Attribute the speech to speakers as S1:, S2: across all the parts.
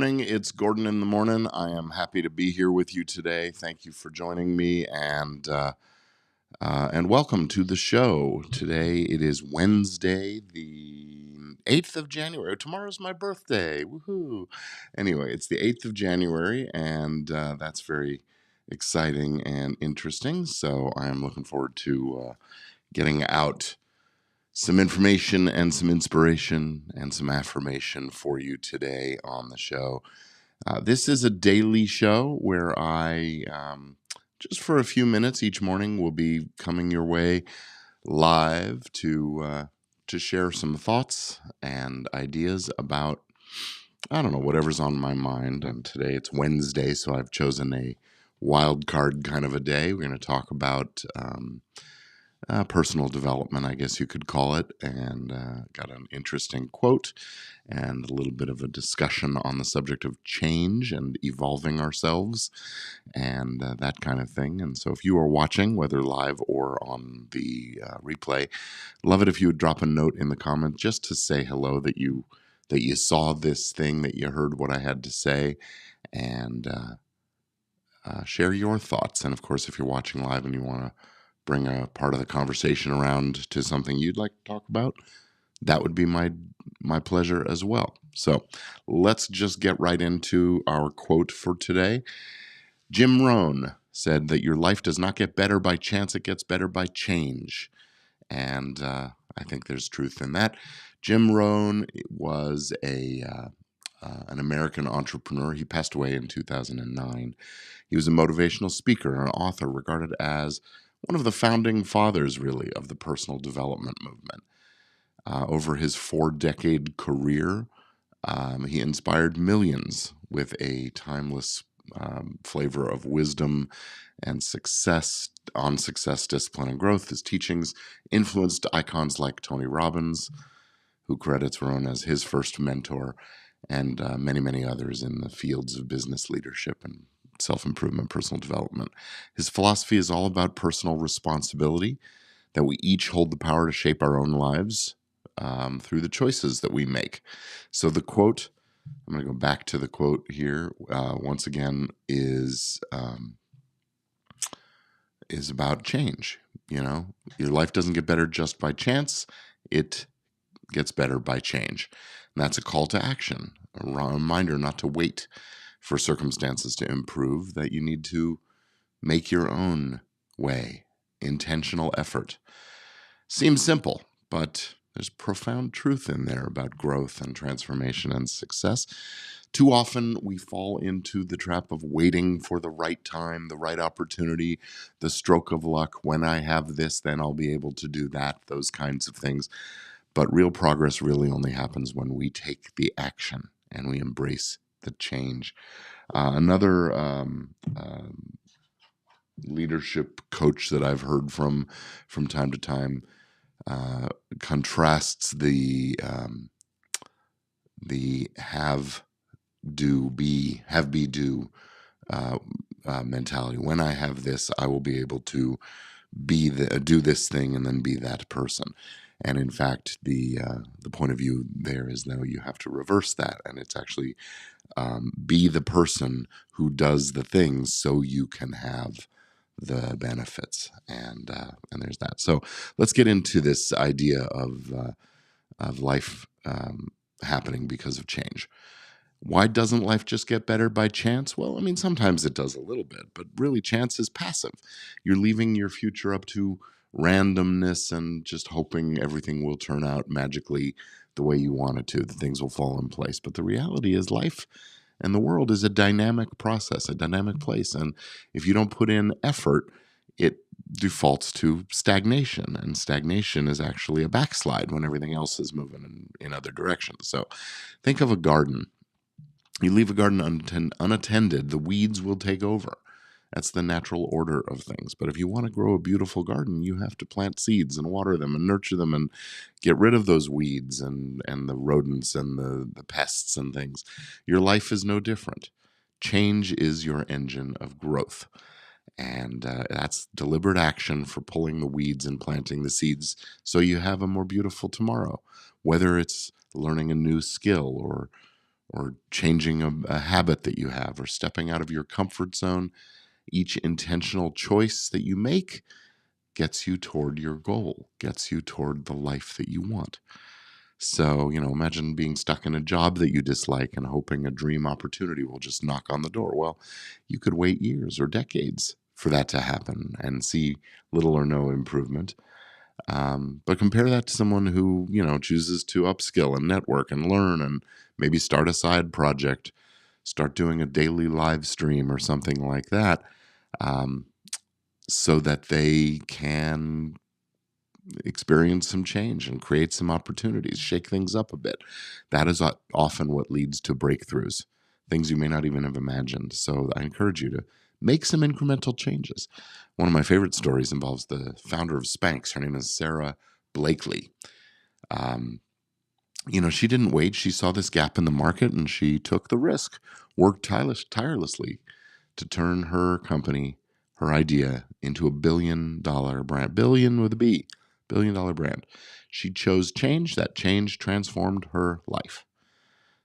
S1: morning. It's Gordon in the Mornin. I am happy to be here with you today. Thank you for joining me, and welcome to the show. Today it is Wednesday, the 8th of January. Tomorrow's my birthday. Woohoo! Anyway, it's the 8th of January, and that's very exciting and interesting. So I am looking forward to getting out some information and some inspiration and some affirmation for you today on the show. This is a daily show where I, just for a few minutes each morning, will be coming your way live to share some thoughts and ideas about, I don't know, whatever's on my mind. And today it's Wednesday, so I've chosen a wildcard kind of a day. We're going to talk about personal development, I guess you could call it, and got an interesting quote and a little bit of a discussion on the subject of change and evolving ourselves and that kind of thing. And so if you are watching, whether live or on the replay, love it if you would drop a note in the comments just to say hello, that you saw this thing, that you heard what I had to say, and share your thoughts. And of course, if you're watching live and you want to bring a part of the conversation around to something you'd like to talk about, that would be my pleasure as well. So let's just get right into our quote for today. Jim Rohn said that your life does not get better by chance, it gets better by change. And I think there's truth in that. Jim Rohn was an American entrepreneur. He passed away in 2009. He was a motivational speaker and an author, regarded as one of the founding fathers, really, of the personal development movement. Over his 4-decade career, he inspired millions with a timeless flavor of wisdom and success, discipline, and growth. His teachings influenced icons like Tony Robbins, who credits Rohn as his first mentor, and many, many others in the fields of business leadership and self-improvement, personal development. His philosophy is all about personal responsibility, that we each hold the power to shape our own lives through the choices that we make. So the quote, I'm going to go back to the quote here once again, is about change. You know, your life doesn't get better just by chance. It gets better by change. And that's a call to action, a reminder not to wait for circumstances to improve, that you need to make your own way. Intentional effort. Seems simple, but there's profound truth in there about growth and transformation and success. Too often we fall into the trap of waiting for the right time, the right opportunity, the stroke of luck. When I have this, then I'll be able to do that, those kinds of things. But real progress really only happens when we take the action and we embrace the change. Another leadership coach that I've heard from time to time contrasts the have be do mentality. When I have this, I will be able to do this thing and then be that person. And in fact, the point of view there is, now you have to reverse that, and it's actually be the person who does the things so you can have the benefits, and there's that. So let's get into this idea of life happening because of change. Why doesn't life just get better by chance? Well, I mean, sometimes it does a little bit, but really chance is passive. You're leaving your future up to randomness and just hoping everything will turn out magically the way you want it to, that things will fall in place. But the reality is life and the world is a dynamic process, a dynamic place. And if you don't put in effort, it defaults to stagnation. And stagnation is actually a backslide when everything else is moving in other directions. So think of a garden. You leave a garden unattended, the weeds will take over. That's the natural order of things. But if you want to grow a beautiful garden, you have to plant seeds and water them and nurture them and get rid of those weeds and the rodents and the pests and things. Your life is no different. Change is your engine of growth. And that's deliberate action for pulling the weeds and planting the seeds so you have a more beautiful tomorrow. Whether it's learning a new skill or or changing a habit that you have, or stepping out of your comfort zone. Each intentional choice that you make gets you toward your goal, gets you toward the life that you want. So, imagine being stuck in a job that you dislike and hoping a dream opportunity will just knock on the door. Well, you could wait years or decades for that to happen and see little or no improvement. But compare that to someone who, chooses to upskill and network and learn and maybe start a side project, start doing a daily live stream or something like that, um, so that they can experience some change and create some opportunities, shake things up a bit. That is often what leads to breakthroughs, things you may not even have imagined. So I encourage you to make some incremental changes. One of my favorite stories involves the founder of Spanx. Her name is Sarah Blakely. Um, she didn't wait. She saw this gap in the market and she took the risk, worked tirelessly to turn her company, her idea, into $1 billion brand. Billion with a B, $1 billion brand. She chose change. That change transformed her life.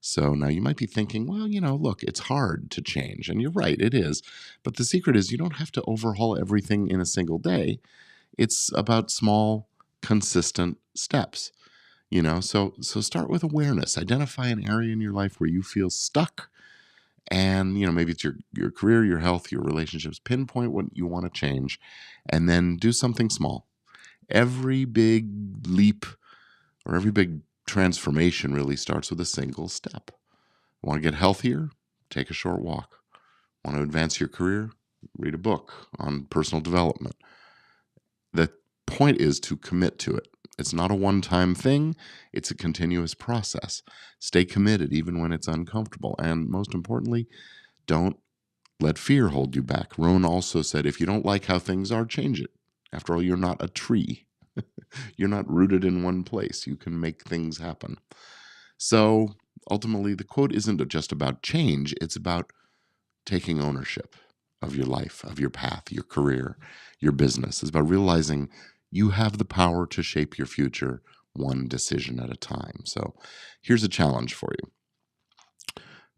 S1: So now you might be thinking, well, look, it's hard to change. And you're right, it is. But the secret is you don't have to overhaul everything in a single day. It's about small, consistent steps. So start with awareness. Identify an area in your life where you feel stuck, and maybe it's your career, your health, your relationships. Pinpoint what you want to change, and then do something small. Every big leap or every big transformation really starts with a single step. Want to get healthier? Take a short walk. Want to advance your career? Read a book on personal development. The point is to commit to it. It's not a one-time thing. It's a continuous process. Stay committed even when it's uncomfortable. And most importantly, don't let fear hold you back. Rohn also said, if you don't like how things are, change it. After all, you're not a tree. You're not rooted in one place. You can make things happen. So ultimately, the quote isn't just about change. It's about taking ownership of your life, of your path, your career, your business. It's about realizing you have the power to shape your future one decision at a time. So here's a challenge for you.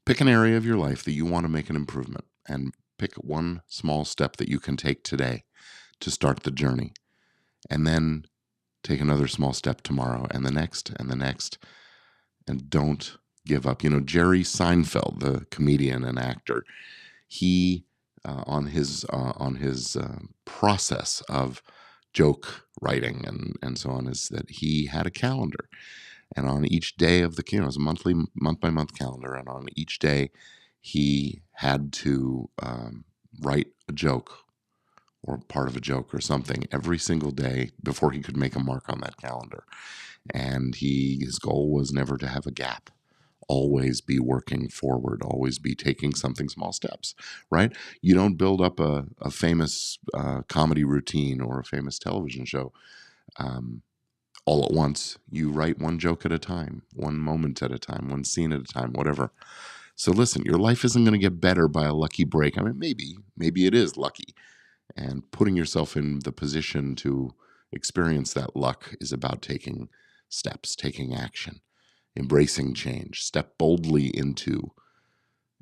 S1: Pick an area of your life that you want to make an improvement, and pick one small step that you can take today to start the journey. And then take another small step tomorrow, and the next, and the next. And don't give up. Jerry Seinfeld, the comedian and actor, he on his process of joke writing and so on, is that he had a calendar. And on each day of it was a month by month calendar. And on each day, he had to write a joke or part of a joke or something every single day before he could make a mark on that calendar. And his goal was never to have a gap. Always be working forward, always be taking something small steps, right? You don't build up a famous comedy routine or a famous television show all at once. You write one joke at a time, one moment at a time, one scene at a time, whatever. So listen, your life isn't going to get better by a lucky break. I mean, maybe it is lucky. And putting yourself in the position to experience that luck is about taking steps, taking action, embracing change. Step boldly into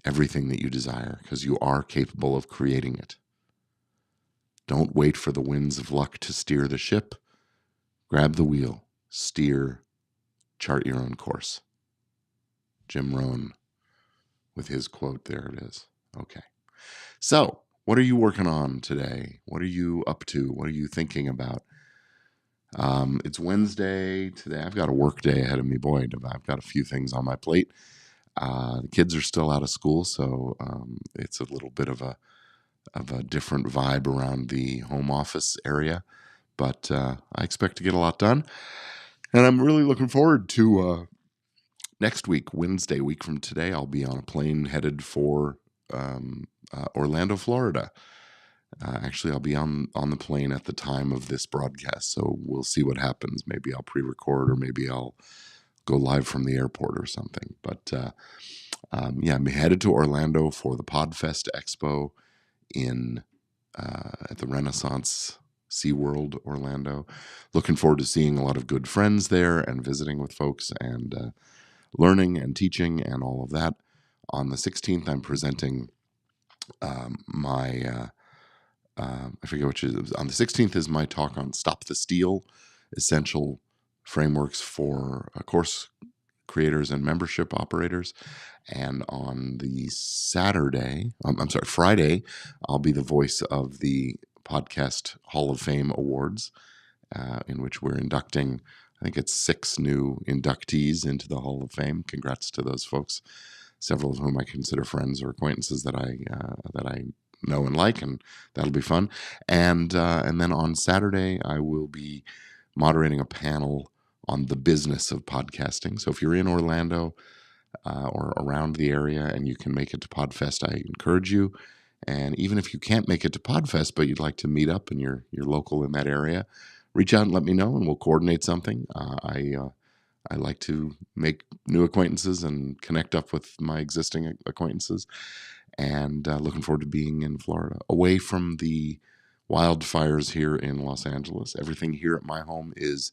S1: everything that you desire, because you are capable of creating it. Don't wait for the winds of luck to steer the ship. Grab the wheel, steer, chart your own course. Jim Rohn with his quote, there it is. Okay. So, what are you working on today? What are you up to? What are you thinking about? It's Wednesday today. I've got a work day ahead of me. Boy, I've got a few things on my plate. The kids are still out of school, so it's a little bit of a different vibe around the home office area. But I expect to get a lot done. And I'm really looking forward to next week, Wednesday, week from today. I'll be on a plane headed for Orlando, Florida. Actually, I'll be on the plane at the time of this broadcast, so we'll see what happens. Maybe I'll pre-record, or maybe I'll go live from the airport or something. But I'm headed to Orlando for the Podfest Expo at the Renaissance SeaWorld Orlando. Looking forward to seeing a lot of good friends there and visiting with folks, and learning and teaching and all of that. On the 16th, I'm presenting my I forget which is on the 16th is my talk on Stop the Steal, essential frameworks for course creators and membership operators. And on the Friday, I'll be the voice of the Podcast Hall of Fame Awards, in which we're inducting, I think it's 6 new inductees into the Hall of Fame. Congrats to those folks, several of whom I consider friends or acquaintances that I know and like, and that'll be fun. And then on Saturday, I will be moderating a panel on the business of podcasting. So if you're in Orlando or around the area and you can make it to Podfest, I encourage you. And even if you can't make it to Podfest, but you'd like to meet up and you're local in that area, reach out and let me know, and we'll coordinate something. I like to make new acquaintances and connect up with my existing acquaintances, and looking forward to being in Florida, away from the wildfires here in Los Angeles. Everything here at my home is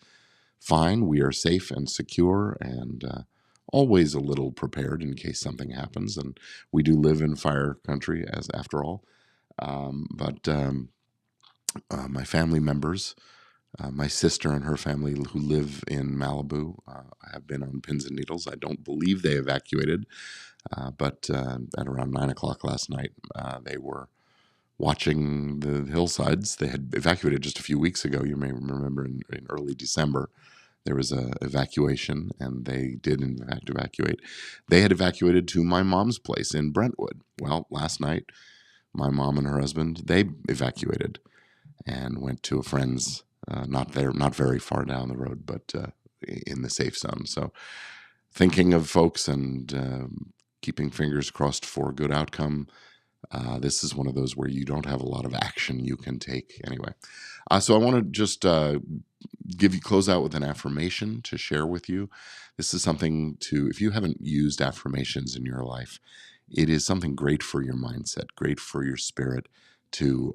S1: fine. We are safe and secure, and always a little prepared in case something happens. And we do live in fire country, as after all. But my family members, my sister and her family who live in Malibu, have been on pins and needles. I don't believe they evacuated, but at around 9 o'clock last night, they were watching the hillsides. They had evacuated just a few weeks ago. You may remember in early December, there was a evacuation, and they did in fact evacuate. They had evacuated to my mom's place in Brentwood. Well, last night, my mom and her husband, they evacuated and went to a friend's, not very far down the road, but in the safe zone. So thinking of folks and keeping fingers crossed for a good outcome. This is one of those where you don't have a lot of action you can take anyway. So I want to just close out with an affirmation to share with you. This is something if you haven't used affirmations in your life, it is something great for your mindset, great for your spirit to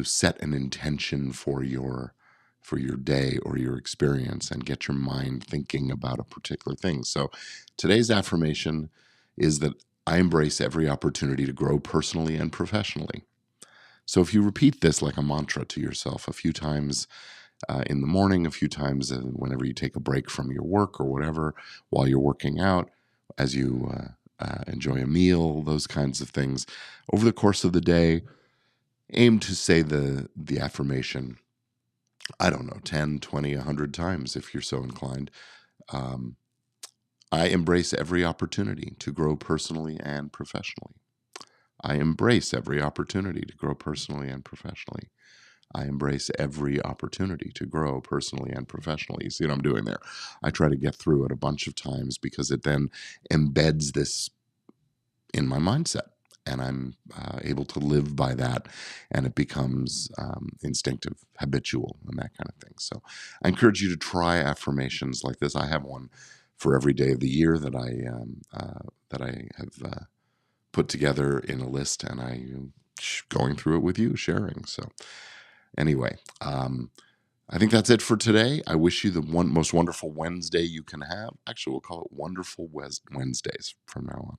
S1: set an intention for your day or your experience and get your mind thinking about a particular thing. So today's affirmation is that I embrace every opportunity to grow personally and professionally. So if you repeat this like a mantra to yourself a few times in the morning, a few times whenever you take a break from your work or whatever, while you're working out, as you enjoy a meal, those kinds of things, over the course of the day, aim to say the affirmation, I don't know, 10, 20, 100 times if you're so inclined. I embrace every opportunity to grow personally and professionally. I embrace every opportunity to grow personally and professionally. I embrace every opportunity to grow personally and professionally. You see what I'm doing there? I try to get through it a bunch of times because it then embeds this in my mindset, and I'm able to live by that, and it becomes instinctive, habitual, and that kind of thing. So I encourage you to try affirmations like this. I have one for every day of the year that I have put together in a list, and I'm going through it with you, sharing. So anyway, I think that's it for today. I wish you the most wonderful Wednesday you can have. Actually, we'll call it Wonderful Wednesdays from now on.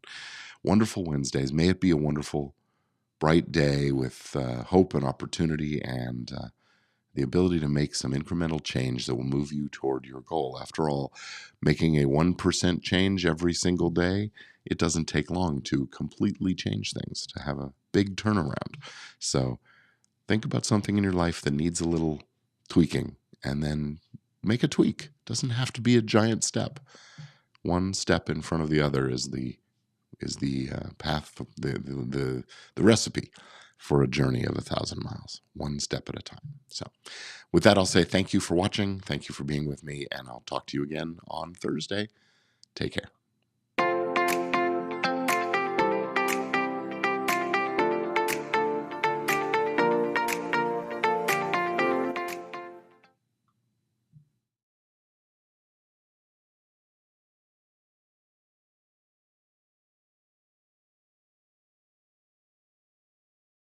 S1: Wonderful Wednesdays. May it be a wonderful, bright day with hope and opportunity and the ability to make some incremental change that will move you toward your goal. After all, making a 1% change every single day, it doesn't take long to completely change things, to have a big turnaround. So think about something in your life that needs a little tweaking, and then make a tweak. It doesn't have to be a giant step. One step in front of the other is the path, the recipe for a journey of 1,000 miles, one step at a time. So with that, I'll say thank you for watching. Thank you for being with me, and I'll talk to you again on Thursday. Take care.